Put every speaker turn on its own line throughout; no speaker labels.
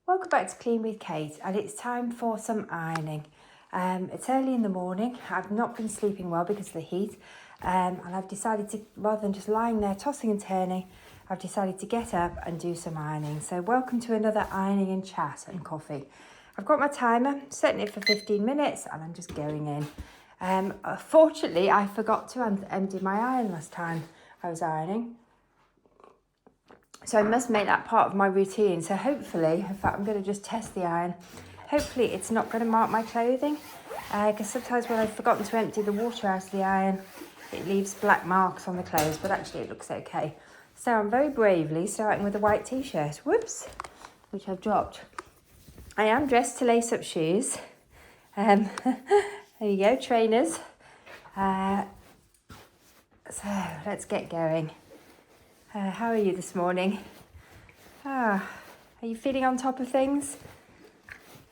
Welcome back to Clean with Kate, and it's time for some ironing. It's early in the morning. I've not been sleeping well because of the heat, and I've decided to, rather than just lying there tossing and turning, I've decided to get up and do some ironing. So welcome to another ironing and chat and coffee. I've got my timer, setting it for 15 minutes, and I'm just going in. Fortunately, I forgot to empty my iron last time I was ironing. So I must make that part of my routine. So hopefully, in fact, I'm going to just test the iron. Hopefully it's not going to mark my clothing, because sometimes when I've forgotten to empty the water out of the iron, it leaves black marks on the clothes, but actually it looks okay. So I'm very bravely starting with a white t-shirt, whoops, which I've dropped. I am dressed to lace up shoes. There you go, trainers. So let's get going. How are you this morning? Are you feeling on top of things?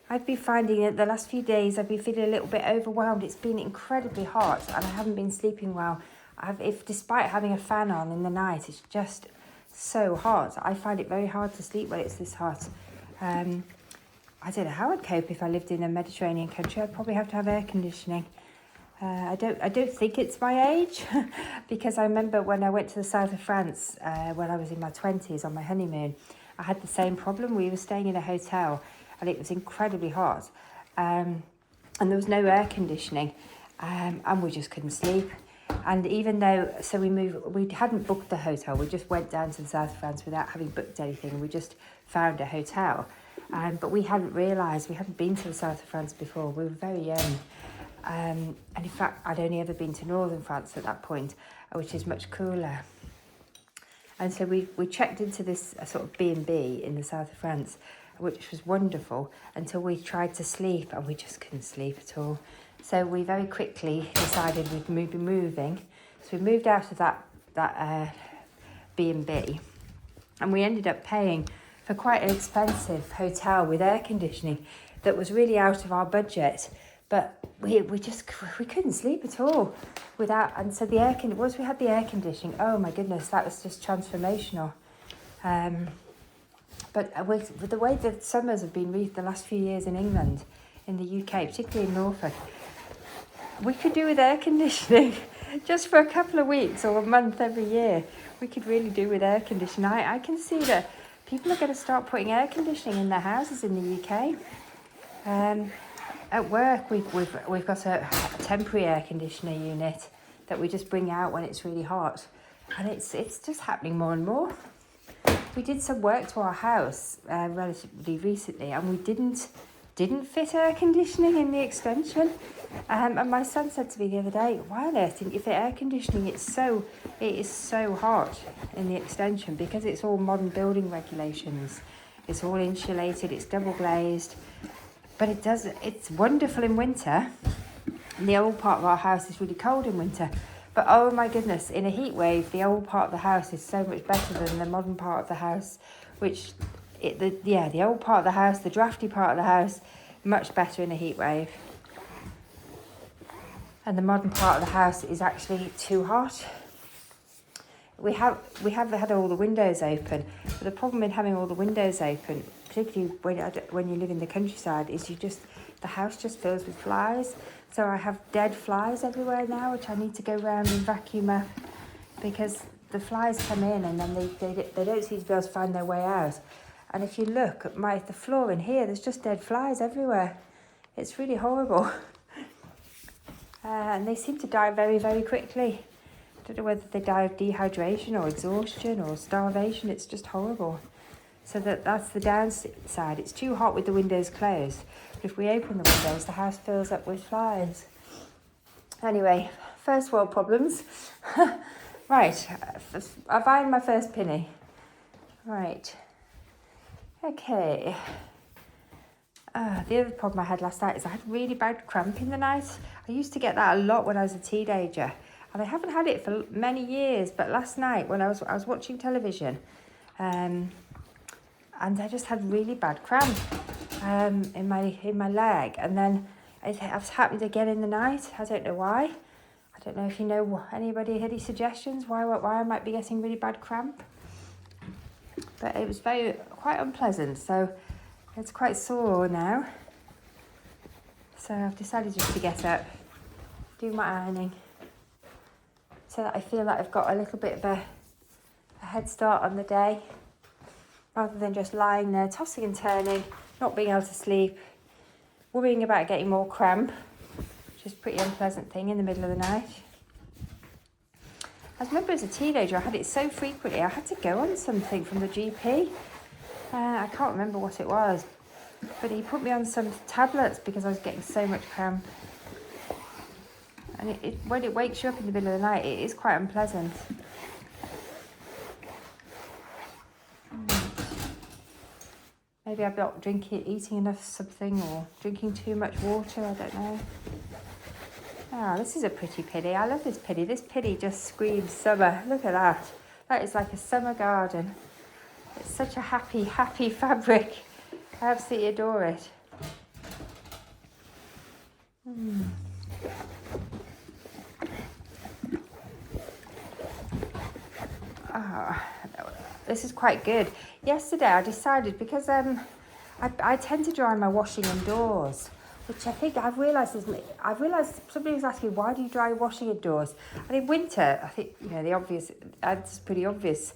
I've been finding it the last few days, I've been feeling a little bit overwhelmed. It's been incredibly hot and I haven't been sleeping well. Despite having a fan on in the night, it's just so hot. I find it very hard to sleep when it's this hot. I don't know how I'd cope if I lived in a Mediterranean country. I'd probably have to have air conditioning. I don't think it's my age because I remember when I went to the south of France when I was in my 20s on my honeymoon, I had the same problem. We were staying in a hotel and it was incredibly hot and there was no air conditioning and we just couldn't sleep. And even though, we hadn't booked the hotel, we just went down to the south of France without having booked anything. We just found a hotel, but we hadn't realised, we hadn't been to the south of France before. We were very young. And in fact, I'd only ever been to northern France at that point, which is much cooler. And so we checked into this sort of B&B in the south of France, which was wonderful, until we tried to sleep and we just couldn't sleep at all. So we very quickly decided we'd be moving. So we moved out of that B&B and we ended up paying for quite an expensive hotel with air conditioning that was really out of our budget. But we couldn't sleep at all without, and so once we had the air conditioning, oh my goodness, that was just transformational. But with the way that summers have been the last few years in England, in the UK, particularly in Norfolk, we could do with air conditioning just for a couple of weeks or a month every year. We could really do with air conditioning. I can see that people are going to start putting air conditioning in their houses in the UK. At work, we've got a temporary air conditioner unit that we just bring out when it's really hot, and it's just happening more and more. We did some work to our house relatively recently, and we didn't fit air conditioning in the extension. And my son said to me the other day, "Why on earth didn't you fit air conditioning? It is so hot in the extension because it's all modern building regulations. It's all insulated. It's double glazed." But it's wonderful in winter. And the old part of our house is really cold in winter. But oh my goodness, in a heat wave, the old part of the house is so much better than the modern part of the house, the old part of the house, the drafty part of the house, much better in a heat wave. And the modern part of the house is actually too hot. We have had all the windows open, but the problem in having all the windows open, particularly when you live in the countryside, is the house just fills with flies. So I have dead flies everywhere now, which I need to go around and vacuum up, because the flies come in and then they don't seem to be able to find their way out. And if you look at the floor in here, there's just dead flies everywhere. It's really horrible. And they seem to die very, very quickly. I don't know whether they die of dehydration or exhaustion or starvation. It's just horrible. So that's the downside. It's too hot with the windows closed. But if we open the windows, the house fills up with flies. Anyway, first world problems. Right, I've ironed my first penny. Right. Okay. The other problem I had last night is I had really bad cramp in the night. I used to get that a lot when I was a teenager. And I haven't had it for many years, but last night when I was watching television, and I just had really bad cramp in my leg, and then it's happened again in the night. I don't know why. I don't know if you know anybody had any suggestions why I might be getting really bad cramp, but it was quite unpleasant. So It's quite sore now. So I've decided just to get up, do my ironing, so that I feel like I've got a little bit of a head start on the day, rather than just lying there tossing and turning, not being able to sleep, worrying about getting more cramp, which is a pretty unpleasant thing in the middle of the night. I remember as a teenager I had it so frequently I had to go on something from the GP. I can't remember what it was, but he put me on some tablets because I was getting so much cramp. And when it wakes you up in the middle of the night, it is quite unpleasant. Maybe I'm not eating enough something, or drinking too much water, I don't know. Ah, this is a pretty pilly. I love this pilly. This pilly just screams summer. Look at that. That is like a summer garden. It's such a happy, happy fabric. I absolutely adore it. This is quite good. Yesterday I decided, because I tend to dry my washing indoors, which I think I've realised somebody was asking, why do you dry your washing indoors? And in winter, I think, the obvious, it's pretty obvious,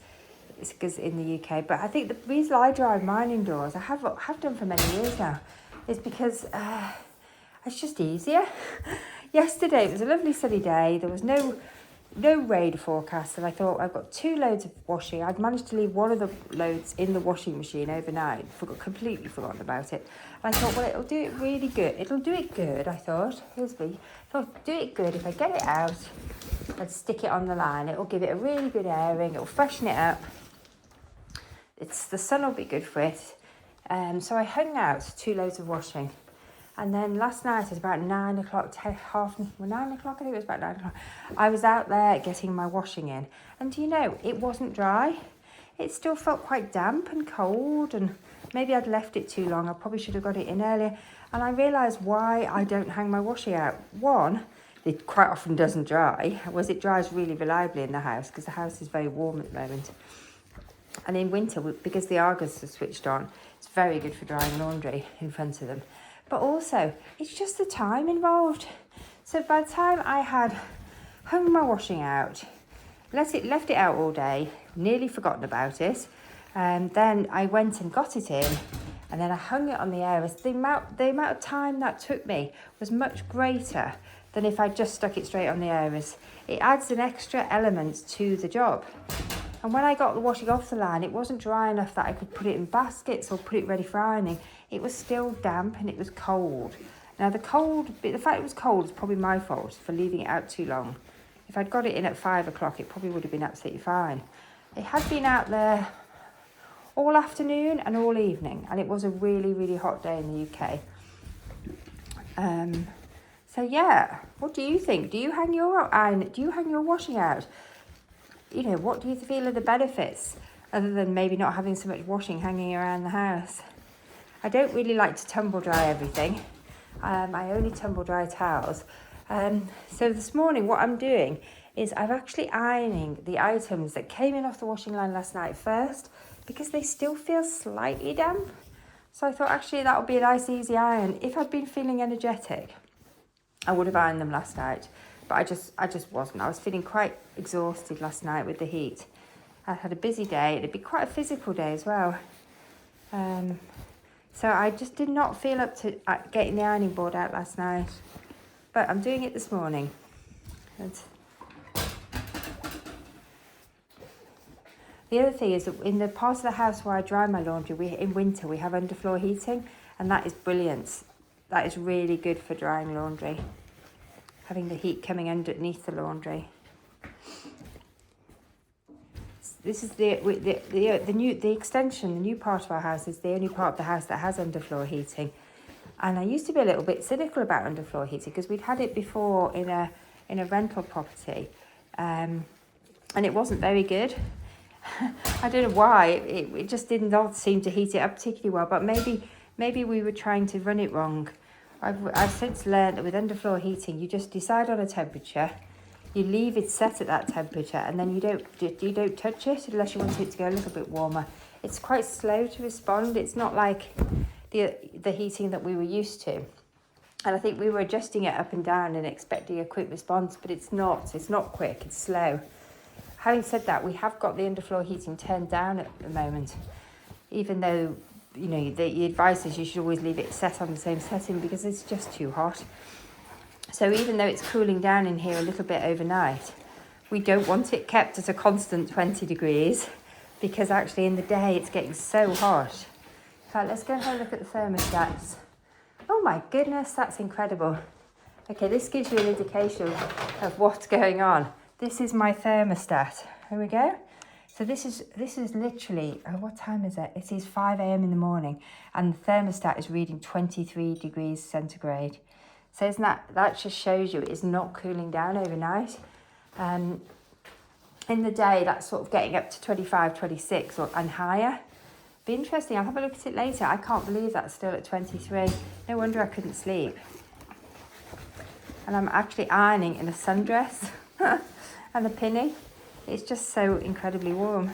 it's because in the UK, but I think the reason I dry mine indoors, I have done for many years now, is because it's just easier. Yesterday it was a lovely sunny day, there was no rain forecast, and I thought, I've got 2 loads of washing. I'd managed to leave one of the loads in the washing machine overnight, completely forgotten about it. And I thought, well, it'll do it really good. It'll do it good, I thought. Here's me. I thought, do it good. If I get it out and stick it on the line, it'll give it a really good airing. It'll freshen it up. The sun will be good for it. So I hung out 2 loads of washing. And then last night, it was about 9 o'clock, 9 o'clock, I think it was about 9 o'clock. I was out there getting my washing in. And it wasn't dry. It still felt quite damp and cold, and maybe I'd left it too long. I probably should have got it in earlier. And I realised why I don't hang my washing out. One, it quite often doesn't dry, whereas it dries really reliably in the house, because the house is very warm at the moment. And in winter, because the Argos are switched on, it's very good for drying laundry in front of them. But also, it's just the time involved. So by the time I had hung my washing out, left it out all day, nearly forgotten about it, and then I went and got it in, and then I hung it on the air. The amount of time that took me was much greater than if I just stuck it straight on the airers. It adds an extra element to the job. And when I got the washing off the line, it wasn't dry enough that I could put it in baskets or put it ready for ironing. It was still damp and it was cold. Now the fact it was cold is probably my fault for leaving it out too long. If I'd got it in at 5 o'clock, it probably would have been absolutely fine. It had been out there all afternoon and all evening, and it was a really, really hot day in the UK. So yeah, what do you think? Do you hang your washing out? What do you feel are the benefits, other than maybe not having so much washing hanging around the house? I don't really like to tumble dry everything. I only tumble dry towels. So this morning what I'm doing is I'm actually ironing the items that came in off the washing line last night first, because they still feel slightly damp. So I thought actually that would be a nice easy iron. If I'd been feeling energetic, I would have ironed them last night. But I just wasn't. I was feeling quite exhausted last night with the heat. I had a busy day. It'd be quite a physical day as well. So I just did not feel up to getting the ironing board out last night. But I'm doing it this morning. The other thing is that in the part of the house where I dry my laundry, in winter we have underfloor heating, and that is brilliant. That is really good for drying laundry, having the heat coming underneath the laundry. This is the extension. The new part of our house is the only part of the house that has underfloor heating, and I used to be a little bit cynical about underfloor heating because we'd had it before in a rental property, and it wasn't very good. I don't know why. It just didn't seem to heat it up particularly well, but maybe we were trying to run it wrong. I've since learned that with underfloor heating, you just decide on a temperature, you leave it set at that temperature, and then you don't touch it unless you want it to go a little bit warmer. It's quite slow to respond. It's not like the heating that we were used to. And I think we were adjusting it up and down and expecting a quick response, but it's not quick, it's slow. Having said that, we have got the underfloor heating turned down at the moment, even though, you know, the advice is you should always leave it set on the same setting because it's just too hot. So even though it's cooling down in here a little bit overnight, we don't want it kept at a constant 20 degrees because actually in the day it's getting so hot. Right, let's go and have a look at the thermostats. Oh my goodness, that's incredible. Okay, this gives you an indication of what's going on. This is my thermostat. Here we go. So this is literally, what time is it? It is 5 a.m. in the morning and the thermostat is reading 23 degrees centigrade. So isn't that just shows you it's not cooling down overnight. In the day, that's sort of getting up to 25, 26 and higher. Be interesting, I'll have a look at it later. I can't believe that's still at 23. No wonder I couldn't sleep. And I'm actually ironing in a sundress and a pinny. It's just so incredibly warm.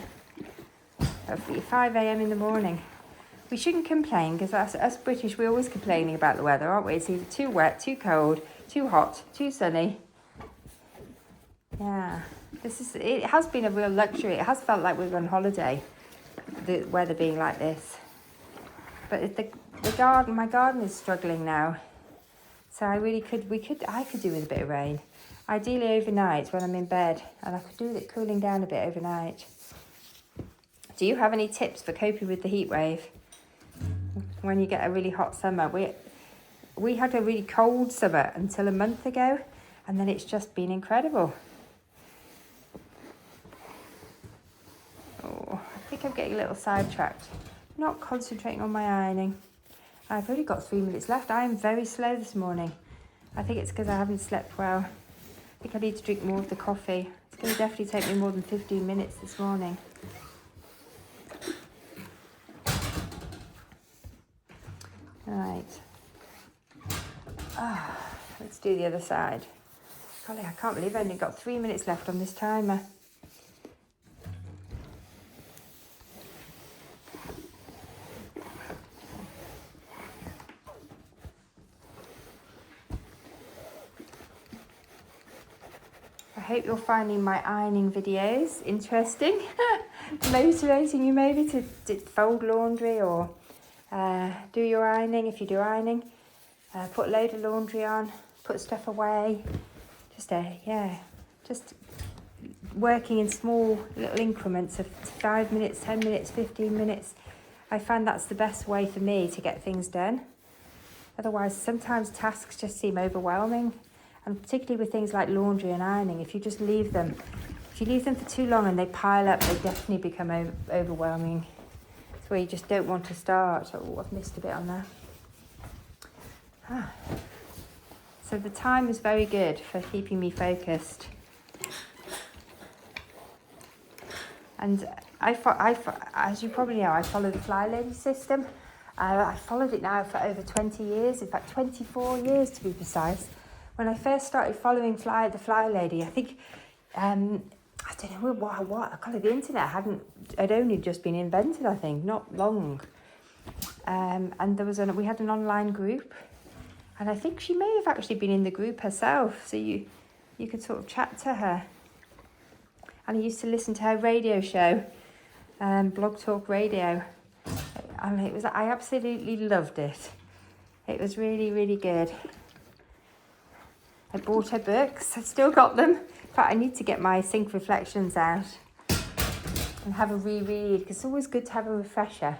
At 5 a.m. in the morning. We shouldn't complain because us British, we're always complaining about the weather, aren't we? It's either too wet, too cold, too hot, too sunny. Yeah, it has been a real luxury. It has felt like we were on holiday, the weather being like this. But my garden is struggling now. So I could do with a bit of rain. Ideally overnight when I'm in bed, and I could do with it cooling down a bit overnight. Do you have any tips for coping with the heat wave when you get a really hot summer? We had a really cold summer until a month ago, and then it's just been incredible. Oh, I think I'm getting a little sidetracked. Not concentrating on my ironing. I've only got 3 minutes left. I am very slow this morning. I think it's because I haven't slept well. I think I need to drink more of the coffee. It's going to definitely take me more than 15 minutes this morning. Right. Let's do the other side. Golly, I can't believe I've only got 3 minutes left on this timer. I hope you're finding my ironing videos interesting, motivating you maybe to fold laundry or do your ironing if you do ironing. Put a load of laundry on, put stuff away. Just working in small little increments of 5 minutes, 10 minutes, 15 minutes. I find that's the best way for me to get things done. Otherwise, sometimes tasks just seem overwhelming. And particularly with things like laundry and ironing, if you leave them for too long and they pile up, they definitely become overwhelming. It's where you just don't want to start. Oh, I've missed a bit on there. So the time is very good for keeping me focused. And as you probably know, I follow the Fly Lady system. I've followed it now for over 20 years, in fact 24 years to be precise. When I first started following the Fly Lady, I think, I don't know what, the internet had only just been invented, I think, not long. And we had an online group, and I think she may have actually been in the group herself, so you could sort of chat to her. And I used to listen to her radio show, Blog Talk Radio, and I absolutely loved it. It was really, really good. I bought her books. I've still got them. In fact, I need to get my Sync Reflections out and have a reread, because it's always good to have a refresher.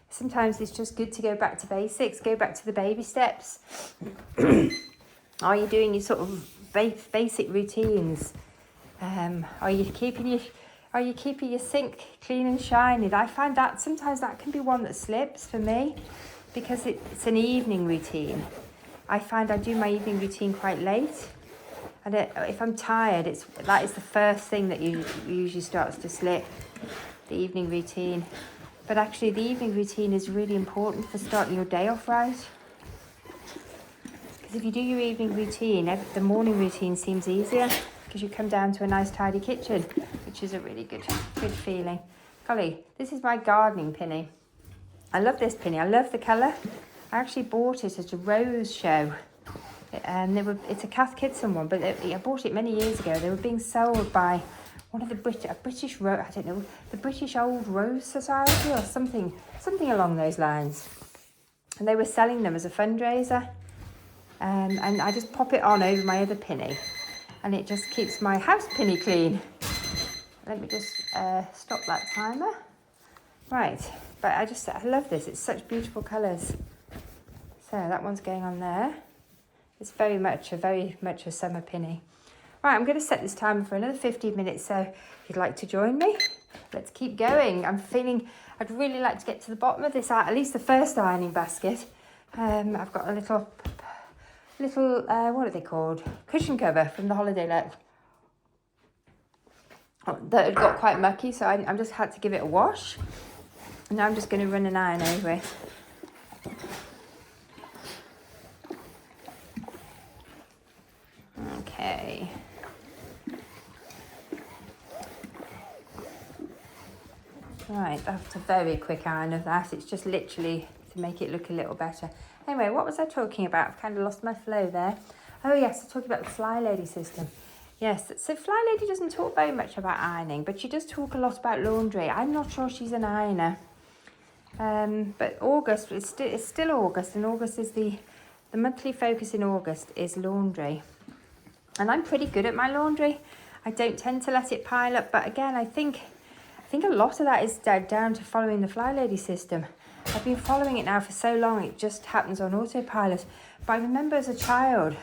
Sometimes it's just good to go back to basics, go back to the baby steps. Are you doing your sort of basic routines? Are you keeping your sink clean and shiny? I find that sometimes that can be one that slips for me, because it's an evening routine. I find I do my evening routine quite late, and if I'm tired, that is the first thing that usually starts to slip, the evening routine. But actually, the evening routine is really important for starting your day off right. Because if you do your evening routine, the morning routine seems easier, because you come down to a nice tidy kitchen, which is a really good feeling. Golly, this is my gardening pinny. I love this pinny. I love the colour. I actually bought it at a rose show. And it's a Cath Kidston one, but I bought it many years ago. They were being sold by one of the British, I don't know, the British Old Rose Society or something along those lines. And they were selling them as a fundraiser. And I just pop it on over my other pinny, and it just keeps my house pinny clean. Let me just stop that timer. Right, but I love this. It's such beautiful colours. So that one's going on there. It's very much a summer pinny. Right, I'm going to set this timer for another 15 minutes. So if you'd like to join me, let's keep going. I'd really like to get to the bottom of this, at least the first ironing basket. I've got a little, what are they called? Cushion cover from the holiday let. That had got quite mucky, so I just had to give it a wash. And now I'm just going to run an iron over it. Okay. Right, that's a very quick iron of that. It's just literally to make it look a little better. Anyway, what was I talking about? I've kind of lost my flow there. Oh yes, I was talking about the Fly Lady system. Yes, so Fly Lady doesn't talk very much about ironing, but she does talk a lot about laundry. I'm not sure she's an ironer. But August, it's still August, and August is the monthly focus in August is laundry. And I'm pretty good at my laundry. I don't tend to let it pile up, but again, I think a lot of that is down to following the Fly Lady system. I've been following it now for so long, it just happens on autopilot. But I remember as a child,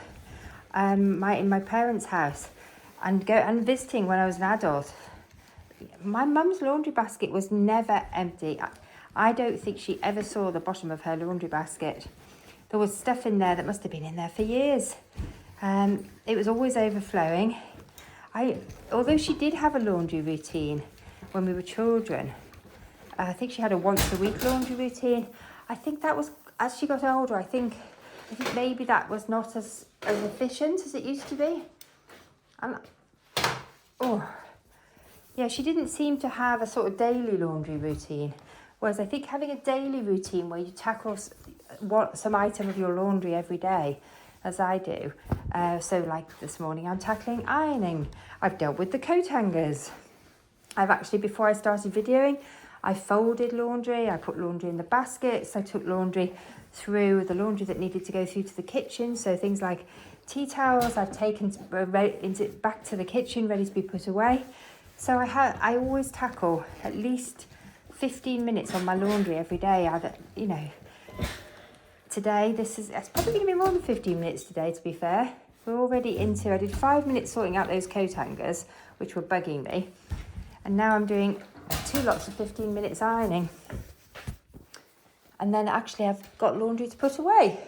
in my parents' house, and visiting when I was an adult, my mum's laundry basket was never empty. I don't think she ever saw the bottom of her laundry basket. There was stuff in there that must have been in there for years. It was always overflowing. Although she did have a laundry routine when we were children, I think she had a once a week laundry routine. I think that was, as she got older, I think maybe that was not as efficient as it used to be. She didn't seem to have a sort of daily laundry routine. Whereas I think having a daily routine where you tackle some item of your laundry every day, as I do. So like this morning, I'm tackling ironing. I've dealt with the coat hangers. I've actually, before I started videoing, I folded laundry. I put laundry in the baskets. I took laundry through the laundry that needed to go through to the kitchen. So things like tea towels, I've taken back to the kitchen, ready to be put away. So I always tackle at least 15 minutes on my laundry every day. Today, it's probably going to be more than 15 minutes today, to be fair. We're already I did 5 minutes sorting out those coat hangers, which were bugging me. And now I'm doing 2 lots of 15 minutes ironing. And then actually I've got laundry to put away.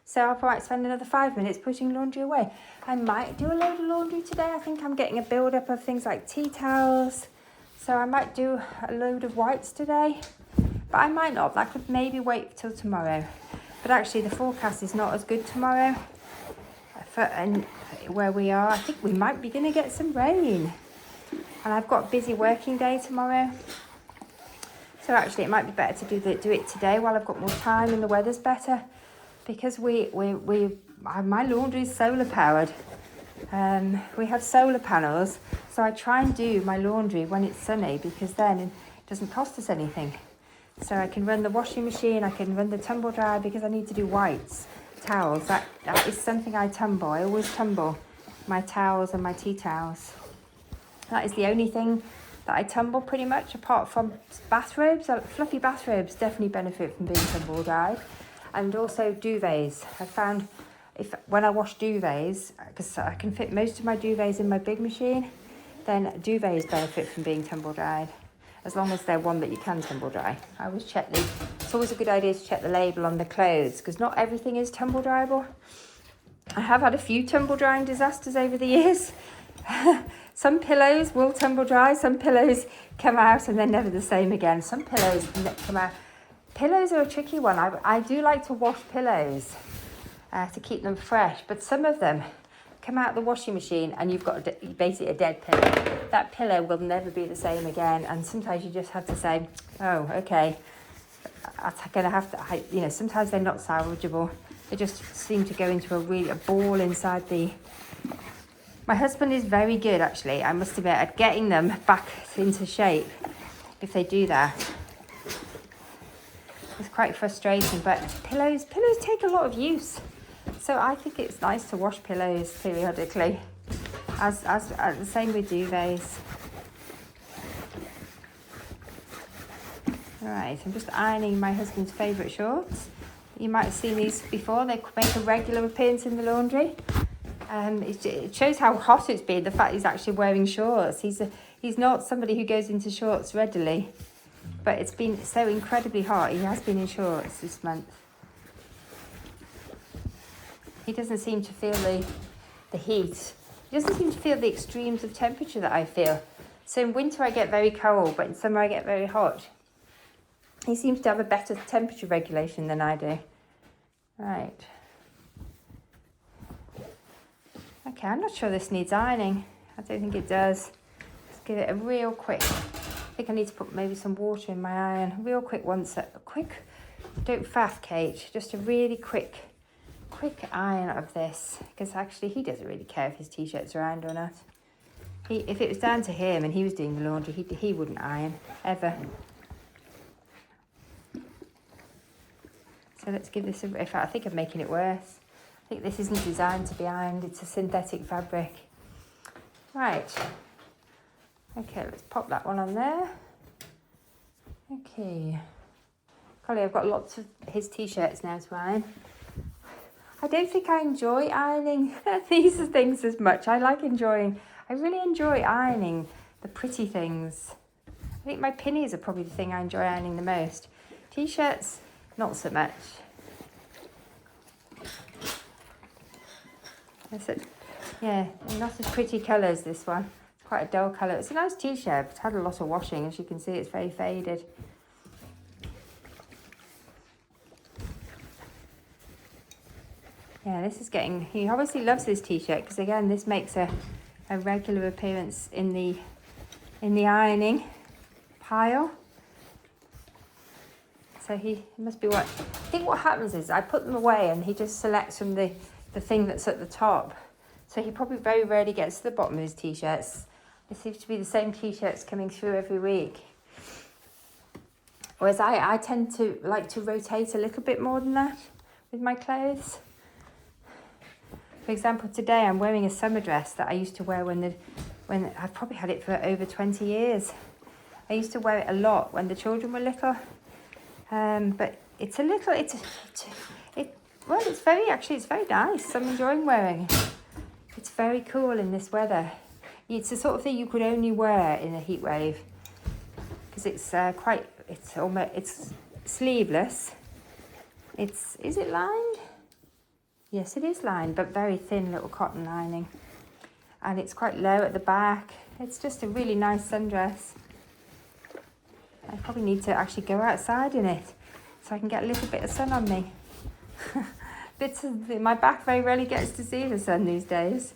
So I'll probably spend another 5 minutes putting laundry away. I might do a load of laundry today. I think I'm getting a build-up of things like tea towels. So I might do a load of whites today. But I might not. That could maybe wait till tomorrow. But actually the forecast is not as good tomorrow. And where we are, I think we might be going to get some rain. And I've got a busy working day tomorrow. So actually it might be better to do it today while I've got more time and the weather's better. Because my laundry is solar powered. We have solar panels. So I try and do my laundry when it's sunny, because then it doesn't cost us anything. So I can run the washing machine, I can run the tumble dryer, because I need to do whites, towels. That is something I tumble. I always tumble my towels and my tea towels. That is the only thing that I tumble pretty much, apart from bathrobes. Fluffy bathrobes definitely benefit from being tumble dried. And also duvets. I found when I wash duvets, because I can fit most of my duvets in my big machine, then duvets benefit from being tumble dried, as long as they're one that you can tumble dry. I always check it's always a good idea to check the label on the clothes, because not everything is tumble dryable. I have had a few tumble drying disasters over the years. Some pillows will tumble dry, some pillows come out and they're never the same again. Some pillows come out. Pillows are a tricky one. I do like to wash pillows to keep them fresh, but some of them come out of the washing machine and you've got basically a dead pillow. That pillow will never be the same again, and sometimes you just have to say, oh, okay, I'm going to have to, sometimes they're not salvageable. They just seem to go into a ball inside the... My husband is very good, actually, I must admit, at getting them back into shape if they do that. It's quite frustrating, but pillows take a lot of use. So I think it's nice to wash pillows periodically, as the same with duvets. Right, I'm just ironing my husband's favourite shorts. You might have seen these before. They make a regular appearance in the laundry. It shows how hot it's been, the fact he's actually wearing shorts. He's not somebody who goes into shorts readily, but it's been so incredibly hot. He has been in shorts this month. He doesn't seem to feel the heat. He doesn't seem to feel the extremes of temperature that I feel. So in winter I get very cold, but in summer I get very hot. He seems to have a better temperature regulation than I do. Right. Okay, I'm not sure this needs ironing. I don't think it does. Let's give it a real quick... I think I need to put maybe some water in my iron. Real quick don't faff, Kate. Just a really quick iron of this. Because actually he doesn't really care if his t-shirt's are ironed or not. If it was down to him and he was doing the laundry, he wouldn't iron, ever. So let's give this a... I think I'm making it worse. I think this isn't designed to be ironed. It's a synthetic fabric. Right. Okay, let's pop that one on there. Okay. Golly, I've got lots of his t-shirts now to iron. I don't think I enjoy ironing these things as much. I really enjoy ironing the pretty things. I think my pinnies are probably the thing I enjoy ironing the most. T-shirts, not so much. Yeah, not as pretty colours, this one. It's quite a dull colour. It's a nice t-shirt. It's had a lot of washing. As you can see, it's very faded. Yeah, this is getting... He obviously loves this t-shirt because, again, this makes a regular appearance in the ironing pile. So he must be what... I think what happens is I put them away and he just selects from the thing that's at the top. So he probably very rarely gets to the bottom of his t-shirts. There seems to be the same t-shirts coming through every week. Whereas I tend to like to rotate a little bit more than that with my clothes. For example, today I'm wearing a summer dress that I used to wear when I've probably had it for over 20 years. I used to wear it a lot when the children were little. But it's very nice. I'm enjoying wearing it. It's very cool in this weather. It's the sort of thing you could only wear in a heat wave because it's sleeveless. Is it lined? Yes, it is lined, but very thin little cotton lining. And it's quite low at the back. It's just a really nice sundress. I probably need to actually go outside in it so I can get a little bit of sun on me. My back very rarely gets to see the sun these days.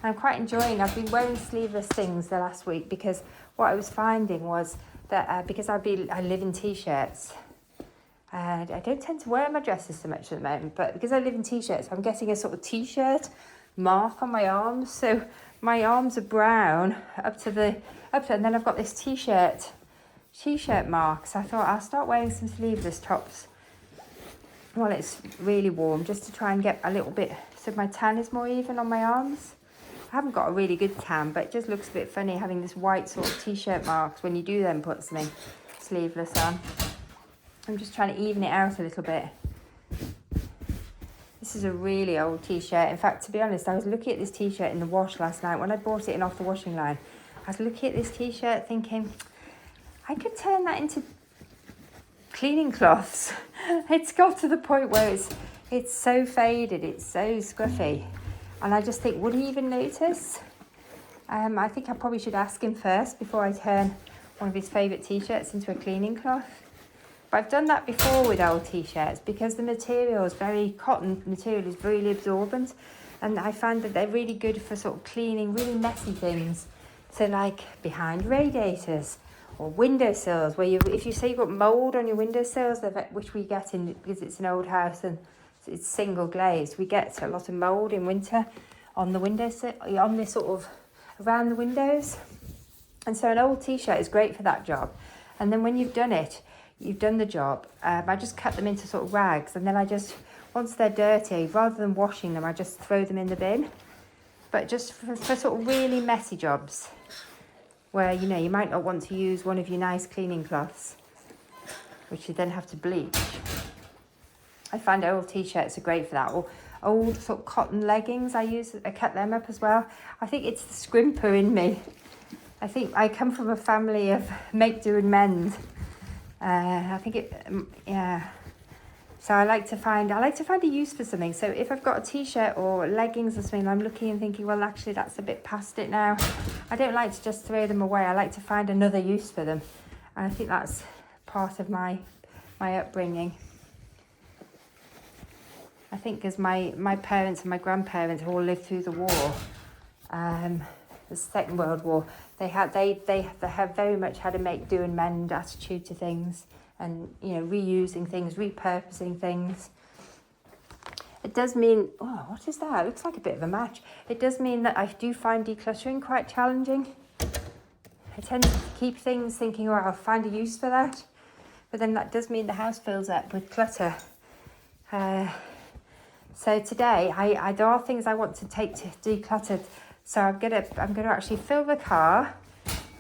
I'm quite enjoying... I've been wearing sleeveless things the last week because what I was finding was that because I live in t-shirts, and I don't tend to wear my dresses so much at the moment, but because I live in t-shirts, I'm getting a sort of t-shirt mark on my arms. So my arms are brown up to and then I've got this t-shirt mark. So I thought I'll start wearing some sleeveless tops while it's really warm, just to try and get a little bit so my tan is more even on my arms. I haven't got a really good tan, but it just looks a bit funny having this white sort of t-shirt marks when you do then put something sleeveless on. I'm just trying to even it out a little bit. This is a really old t-shirt. In fact, to be honest, I was looking at this t-shirt in the wash last night. When I brought it in off the washing line, I was looking at this t-shirt thinking, I could turn that into cleaning cloths. It's got to the point where it's so faded, it's so scruffy. And I just think, would he even notice? I think I probably should ask him first before I turn one of his favourite t-shirts into a cleaning cloth. But I've done that before with old t-shirts because the cotton material is really absorbent, and I find that they're really good for sort of cleaning really messy things. So like behind radiators Or windowsills, where if you say you've got mould on your windowsills, which we get in because it's an old house and it's single glazed, we get a lot of mould in winter on the windowsill, on this sort of around the windows. And so an old t-shirt is great for that job. And then when you've done the job, I just cut them into sort of rags, and then once they're dirty, rather than washing them, I just throw them in the bin. But just for sort of really messy jobs, where, you might not want to use one of your nice cleaning cloths, which you then have to bleach. I find old t-shirts are great for that. Or old sort of cotton leggings, I cut them up as well. I think it's the scrimper in me. I think I come from a family of make, do and mend. So I like to find a use for something. So if I've got a t-shirt or leggings or something, I'm looking and thinking, well, actually that's a bit past it now. I don't like to just throw them away. I like to find another use for them. And I think that's part of my upbringing. I think because my parents and my grandparents all lived through the war, the Second World War, they have very much had a make, do and mend attitude to things. And, reusing things, repurposing things. It does mean, what is that? It looks like a bit of a match. It does mean that I do find decluttering quite challenging. I tend to keep things thinking, I'll find a use for that. But then that does mean the house fills up with clutter. So today, there are things I want to take to declutter. So I'm gonna actually fill the car.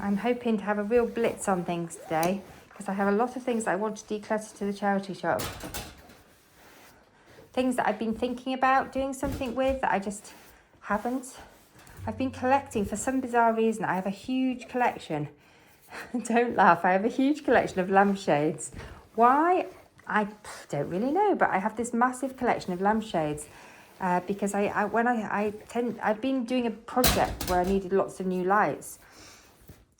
I'm hoping to have a real blitz on things today, because I have a lot of things that I want to declutter to the charity shop. Things that I've been thinking about doing something with that I just haven't. I've been collecting, for some bizarre reason, I have a huge collection. Don't laugh, I have a huge collection of lampshades. Why? I don't really know, but I have this massive collection of lampshades because I've been doing a project where I needed lots of new lights.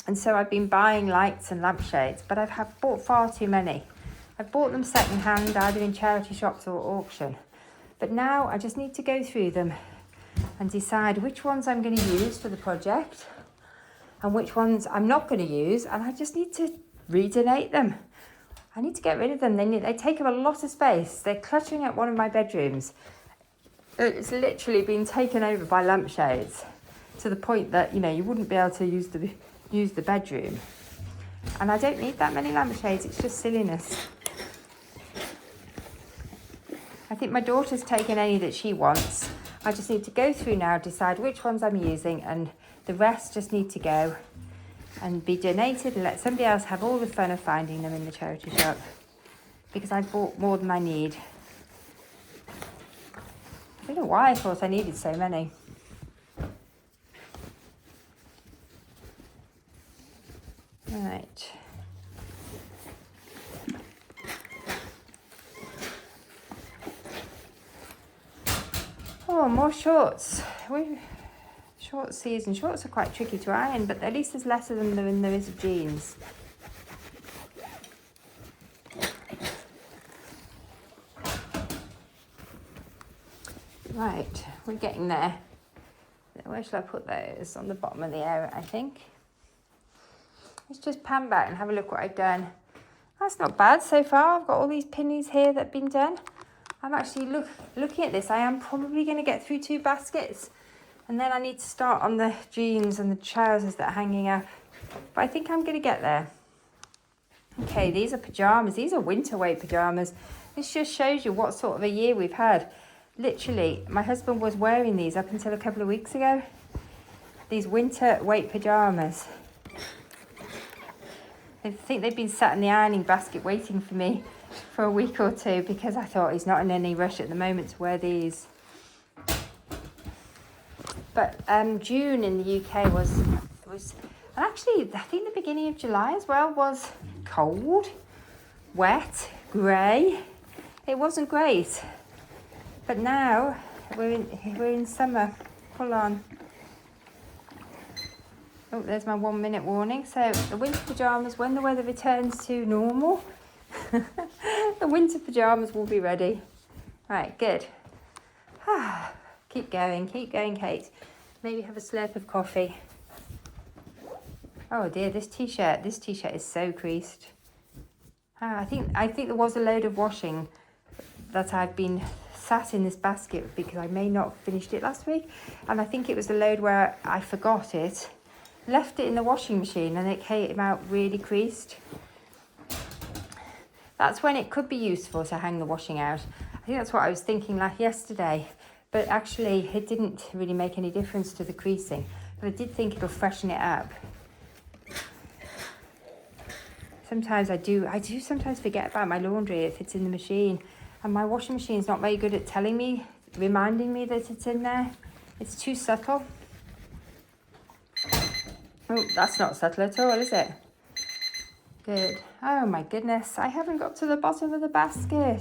And so I've been buying lights and lampshades, but I've bought far too many. I've bought them second hand, either in charity shops or auction. But now I just need to go through them and decide which ones I'm going to use for the project and which ones I'm not going to use, and I just need to redonate them. I need to get rid of them. They take up a lot of space. They're cluttering up one of my bedrooms. It's literally been taken over by lampshades to the point that, you wouldn't be able to use the bedroom. And I don't need that many lampshades, it's just silliness. I think my daughter's taken any that she wants. I just need to go through now, decide which ones I'm using, and the rest just need to go and be donated and let somebody else have all the fun of finding them in the charity shop, because I've bought more than I need. I don't know why I thought I needed so many. Right. Oh, more shorts. Short season. Shorts are quite tricky to iron, but at least there's less of them than there is of jeans. Right, we're getting there. Where should I put those? On the bottom of the area, I think. Let's just pan back and have a look what I've done. That's not bad so far. I've got all these pinnies here that have been done. I'm actually looking at this. I am probably going to get through 2 baskets. And then I need to start on the jeans and the trousers that are hanging up. But I think I'm going to get there. Okay, these are pyjamas. These are winter weight pyjamas. This just shows you what sort of a year we've had. Literally, my husband was wearing these up until a couple of weeks ago. These winter weight pyjamas. I think they've been sat in the ironing basket waiting for me for a week or two, because I thought he's not in any rush at the moment to wear these. But June in the UK was, and actually I think the beginning of July as well was cold, wet, grey. It wasn't great. But now we're in summer, full on. Oh, there's my 1 minute warning. So the winter pyjamas, when the weather returns to normal, the winter pyjamas will be ready. Right, good. Keep going, Kate. Maybe have a slurp of coffee. Oh dear, this t-shirt is so creased. I think there was a load of washing that I've been sat in this basket because I may not have finished it last week, and I think it was a load where I forgot it, left it in the washing machine, and it came out really creased. That's when it could be useful to hang the washing out. I think that's what I was thinking yesterday, but actually it didn't really make any difference to the creasing, but I did think it'll freshen it up. Sometimes I do sometimes forget about my laundry if it's in the machine, and my washing machine's not very good at reminding me that it's in there. It's too subtle. Oh, that's not subtle at all, is it? Good. Oh my goodness, I haven't got to the bottom of the basket.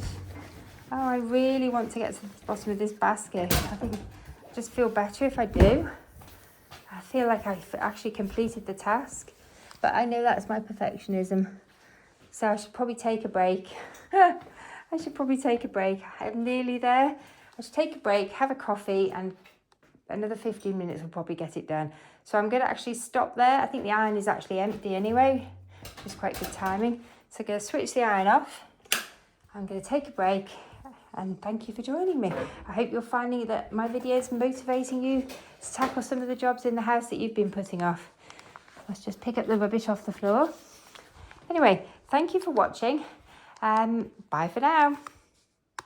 Oh, I really want to get to the bottom of this basket. I think I just feel better if I do. I feel like I've actually completed the task. But I know that's my perfectionism. So I should probably take a break. I'm nearly there. I should take a break, have a coffee, and another 15 minutes will probably get it done. So I'm going to actually stop there. I think the iron is actually empty anyway, which is quite good timing. So I'm going to switch the iron off. I'm going to take a break, and thank you for joining me. I hope you're finding that my videos are motivating you to tackle some of the jobs in the house that you've been putting off. Let's just pick up the rubbish off the floor. Anyway, thank you for watching. Bye for now.